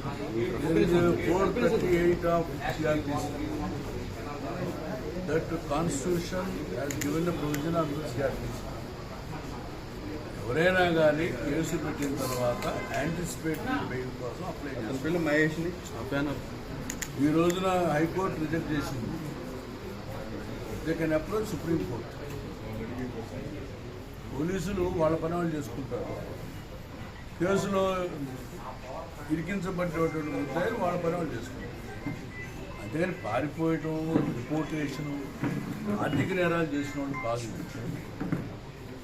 There is a 438 of CRPC that the Constitution has given the provision on the CRPC. ఎవరైనా కానీ case పెట్టిన తర్వాత anticipatory bail కోసం apply చేస్తారు. మహేష్ని ఈ రోజున హైకోర్టు రిజెక్ట్ చేసింది. They can approach supreme court. పోలీసులు వాళ్ళ పని వాళ్ళు చేసుకుంటారు. కేసులో ఇరికించబడ్డటువంటి ముద్దాయిలు వాళ్ళ పని వాళ్ళు చేసుకుంటారు. అంతేగాని పారిపోయటం, రిపోర్టేషను, ఆర్థిక నేరాలు చేసిన వాళ్ళు కాదు.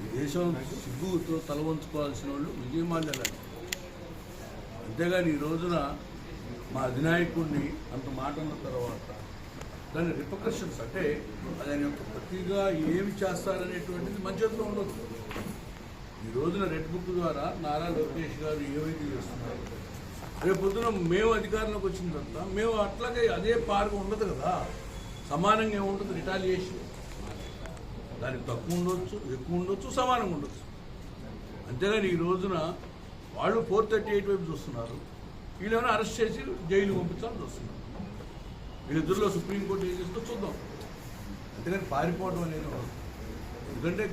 ఈ దేశం సిగ్గుతో తల వంచుకోవాల్సిన వాళ్ళు విజయమాల్యాలు. అంతేగాని ఈ రోజున మా అధినాయకుడిని అంత మాట అన్న తర్వాత దాని రిపర్కషన్స్ అంటే ఆయన యొక్క ప్రతిగా ఏమి చేస్తారనేటువంటిది మన చేతిలో ఉండొచ్చు. ఈ రోజున రెడ్ బుక్ ద్వారా నారా లోకేష్ గారు ఏవైతే చేస్తున్నారు, రేపు పొద్దున మేము అధికారంలోకి వచ్చిన తర్వాత మేము అట్లాగే అదే పార్కు ఉండదు కదా, సమానంగా ఏముంటుంది రిటాలియేషన్. దానికి తక్కువ ఉండొచ్చు, ఎక్కువ ఉండొచ్చు, సమానంగా ఉండొచ్చు. అంతేగాని ఈ రోజున వాళ్ళు 438 వైపు చూస్తున్నారు, వీళ్ళేమైనా అరెస్ట్ చేసి జైలు పంపించాలని చూస్తున్నారు. వీళ్ళిద్దరిలో సుప్రీంకోర్టు ఏం చేస్తుందో చూద్దాం. అంతేగాని పారిపోవడం అనేది ఉండదు. ఎందుకంటే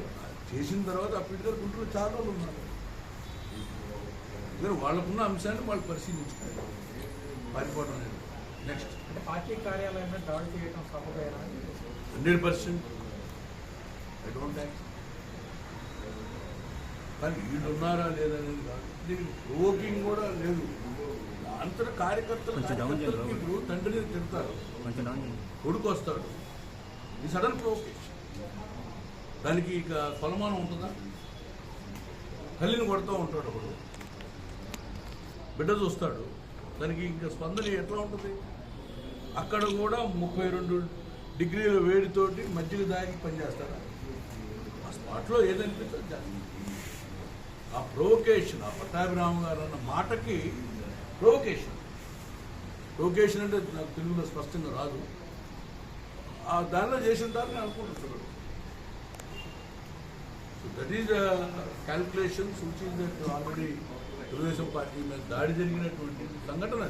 చేసిన తర్వాత అప్పటి గారు గుంటూరులో చాలా రోజులు ఉన్నారు. ఎందుకంటే వాళ్ళకున్న అంశాన్ని వాళ్ళు పరిశీలించుకోవాలి. పారిపోవడం అనేది నెక్స్ట్ అంటే పార్టీ కార్యాలయంలో దాడి చేయడం సభగా 100% ఐ డోంట్ థ్యాంక్. కానీ వీళ్ళు ఉన్నారా లేదనేది కాదు, దీనికి ప్రోవోకింగ్ కూడా లేదు. అంతటా కార్యకర్తలు ఇప్పుడు తండ్రిని తిడతారు, కొడుకు వస్తాడు, ఈ సడన్ ప్రోవోకేషన్. దానికి ఇక కొలమానం ఉంటుందా? తల్లిని కొడుతూ ఉంటాడు ఒకడు, బిడ్డ చూస్తాడు, దానికి ఇంకా స్పందన ఎట్లా ఉంటుంది? అక్కడ కూడా 32 డిగ్రీల వేడితోటి మజ్జిగ దాగి పనిచేస్తాడు. ఆ స్పాట్లో ఏదనిపిస్తుంది దాన్ని. ఆ ప్రొవొకేషన్, ఆ పట్టాభిరామ గారు అన్న మాటకి ప్రొవొకేషన్ అంటే నాకు తెలుగులో స్పష్టంగా రాదు. ఆ దానిలో చేసి ఉంటారని అనుకుంటున్నాడు. That is calculations which is that already Telugu Desam party మీద దాడి జరిగినటువంటి సంఘటన.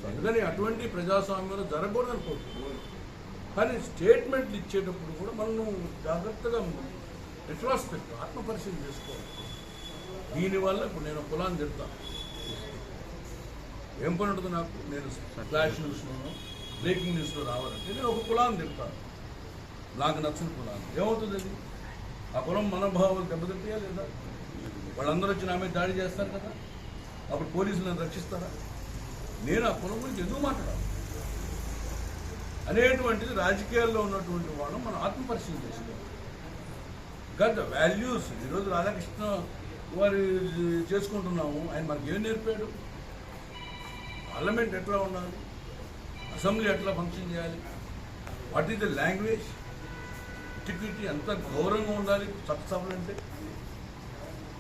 అందుకని అటువంటి ప్రజాస్వామ్యంలో జరగకూడదు అనుకుంటున్నాం. కానీ స్టేట్మెంట్లు ఇచ్చేటప్పుడు కూడా మనం జాగ్రత్తగా రెట్రాస్పెక్ట్ ఆత్మపరిశీలన చేసుకోవాలి. దీనివల్ల ఇప్పుడు నేను కులాన్ని తిడతాను, ఏం పని ఉంటుంది నాకు? నేను ఫ్లాష్ న్యూస్లోనో బ్రేకింగ్ న్యూస్లో రావాలంటే నేను ఒక కులాన్ని తిడతాను, నాకు నచ్చిన కులాన్ని. ఏమవుతుంది అది? ఆ కులం మనోభావాలు దెబ్బతింటాయా లేదా? వాళ్ళందరూ వచ్చి నా మీద దాడి చేస్తారు కదా, అప్పుడు పోలీసులు నన్ను రక్షిస్తారా? నేను ఆ కులం గురించి ఎందుకు మాట్లాడాలి అనేటువంటిది రాజకీయాల్లో ఉన్నటువంటి వాళ్ళం మనం ఆత్మపరిశీలన చేసుకోవాలి. గత వాల్యూస్ ఈరోజు రాధాకృష్ణ వారి చేసుకుంటున్నాము. ఆయన మనకి ఏం నేర్పాడు? పార్లమెంట్ ఎట్లా ఉండాలి, అసెంబ్లీ ఎట్లా ఫంక్షన్ చేయాలి, వాట్ ఈజ్ ద లాంగ్వేజ్, ఎటిక్విటీ, అంత గౌరవంగా ఉండాలి చట్టసభలు అంటే.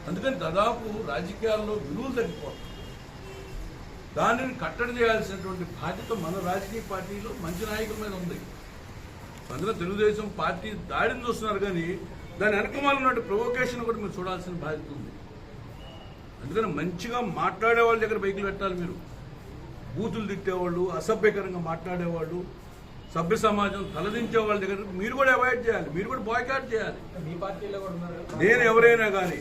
అందుకని దాదాపు రాజకీయాల్లో విలువలు తగ్గిపోతాయి. దానిని కట్టడి చేయాల్సినటువంటి బాధ్యత మన రాజకీయ పార్టీలో మంచి నాయకుల మీద ఉంది. అందులో తెలుగుదేశం పార్టీ దాడిని చూస్తున్నారు, కానీ దాని వెనకమాల ఉన్నట్టు ప్రొవొకేషన్ కూడా మీరు చూడాల్సిన బాధ్యత ఉంది. అందుకని మంచిగా మాట్లాడే వాళ్ళ దగ్గర బైకులు పెట్టాలి. మీరు బూతులు తిట్టేవాళ్ళు, అసభ్యకరంగా మాట్లాడేవాళ్ళు, సభ్య సమాజం తలదించే వాళ్ళ దగ్గర మీరు కూడా అవాయిడ్ చేయాలి, మీరు కూడా బాయ్కాట్ చేయాలి. మీ పార్టీలో కూడా ఉన్నారు. నేను ఎవరైనా కానీ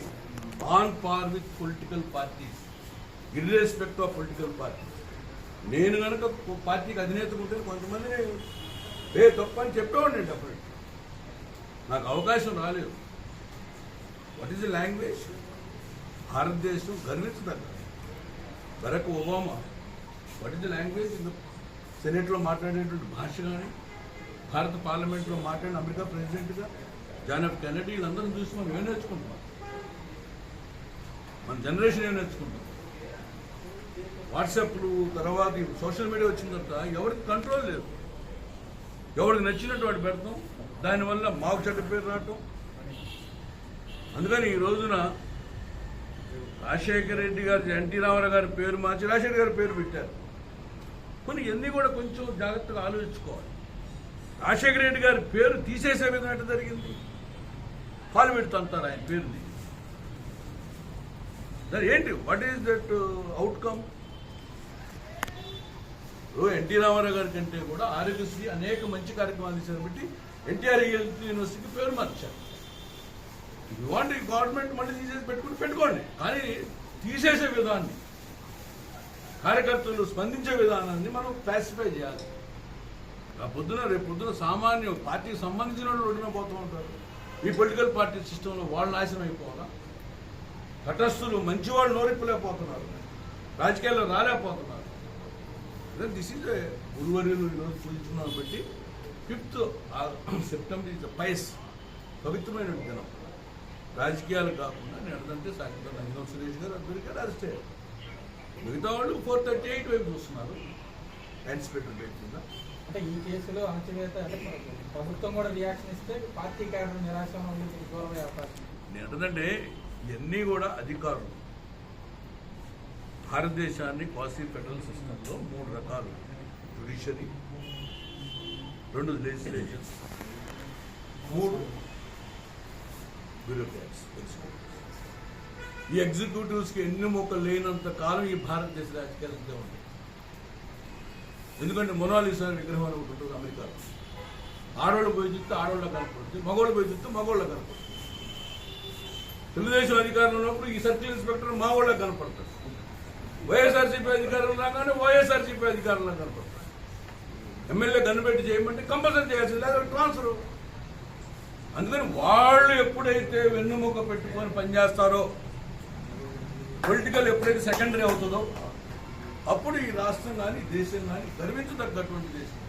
on par with political parties, irrespective of political party. నేను కనుక పార్టీకి అధినేత ఉంటే కొంతమంది తప్పు అని చెప్పేవాడిని. అప్పుడు నాకు అవకాశం రాలేదు. What is the language? భారతదేశం గర్వించదగ్గ Barack Obama what is the language? సెనేట్లో మాట్లాడేటువంటి భాష కానీ, భారత పార్లమెంట్లో మాట్లాడిన అమెరికా ప్రెసిడెంట్గా జాన్ ఎఫ్ కెనడీ, వీళ్ళందరినీ చూసి మనం ఏం నేర్చుకుంటున్నాం? మన జనరేషన్ ఏం నేర్చుకుంటాం? వాట్సాప్లు తర్వాత సోషల్ మీడియా వచ్చిన తర్వాత ఎవరికి కంట్రోల్ లేదు, ఎవరికి నచ్చినట్టు వాడు పెడతాం, దానివల్ల మాకు చెడ్డ పేరు రావటం. అందుకని ఈ రోజున రాజశేఖర రెడ్డి గారు, ఎన్టీ రామారావు గారి పేరు మార్చి రాజశేఖర్ గారి పేరు పెట్టారు. కొన్ని ఎన్ని కూడా కొంచెం జాగ్రత్తగా ఆలోచించుకోవాలి. రాజశేఖర రెడ్డి గారి పేరు తీసేసే విధంగా ఎట్లా జరిగింది? కాలు పెడుతుంటారు ఆయన పేరుని. దాని ఏంటి? What is that outcome? NT Rama Rao గారి కంటే కూడా ఆరోగ్యశ్రీ అనేక మంచి కార్యక్రమాలు చేశారు బట్టి ఎన్టీఆర్ హెల్త్ యూనివర్సిటీకి పేరు మార్చారు. యూ వాంట్ ఈ గవర్నమెంట్ మళ్ళీ తీసేసి పెట్టుకోండి, కానీ తీసేసే విధాన్ని, కార్యకర్తలు స్పందించే విధానాన్ని మనం క్లాసిఫై చేయాలి. రేపు పొద్దున సామాన్య పార్టీకి సంబంధించిన వాళ్ళు రోడ్డున పోతూ ఉంటారు. ఈ పొలిటికల్ పార్టీ సిస్టంలో వాళ్ళు నాశనం అయిపోవాలా? తటస్థులు మంచివాళ్ళు నోరెప్పలేకపోతున్నారు, రాజకీయాల్లో రాలేకపోతున్నారు. దిస్ ఈజ్ గురువర్యులు ఈరోజు పూజించుకున్నాను బట్టి 5th సెప్టెంబర్ ఇస్ పైస్ పవిత్రమైన దినం. రాజకీయాలు కాకుండా నేనంటే సాయంత్రం నందిగం సురేష్ గారు అందరికీ అరెస్ట్ అయ్యారు. మిగతా వాళ్ళు 438 వైపు చూస్తున్నారు యాంటిసిపేటరీ బెయిల్ కింద. అంటే ఈ కేసులో అణచివేత అంటే ప్రభుత్వం కూడా రియాక్షన్ ఇస్తే పార్టీ క్యాడర్ నిరాశ దూరం అయ్యే అవకాశం. నేనంటే ఇవన్నీ కూడా అధికారులు భారతదేశాన్ని క్వాసీ ఫెడరల్ సిస్టంలో 3 రకాలు: జ్యుడిషియరీ, 2 లెజిస్లేచర్, 3 బ్యూరోక్రాట్స్. ఈ ఎగ్జిక్యూటివ్స్కి ఎన్ని మొక్కలు లేనంత కాలం ఈ భారతదేశ రాజకీయాలు ఉంటాయి. ఎందుకంటే మొనాలిసా విగ్రహం అని ఒకటి ఉంటుంది అమెరికాలో. ఆడవాళ్ళు పోయి చూస్తే ఆడవాళ్ళ కనపడుతుంది, మగవాళ్ళు పోయి చూస్తే మగవాళ్ళ కనపడుతుంది. తెలుగుదేశం అధికారంలో ఉన్నప్పుడు ఈ సర్కిల్ ఇన్స్పెక్టర్ మా వాళ్ళకి కనపడతారు. వైఎస్ఆర్సీపీ అధికారంలో రాగానే వైఎస్ఆర్సీపీ అధికారంలో కనపడతారు. ఎమ్మెల్యే కనిపెట్టి చేయమంటే కంపల్సరీ చేయాల్సింది, లేదా ట్రాన్స్ఫర్. అందుకని వాళ్ళు ఎప్పుడైతే వెన్నుముక పెట్టుకొని పనిచేస్తారో, పొలిటికల్ ఎప్పుడైతే సెకండరీ అవుతుందో, అప్పుడు ఈ రాష్ట్రం కానీ దేశం కానీ గర్వించదగ్గటువంటి దేశం.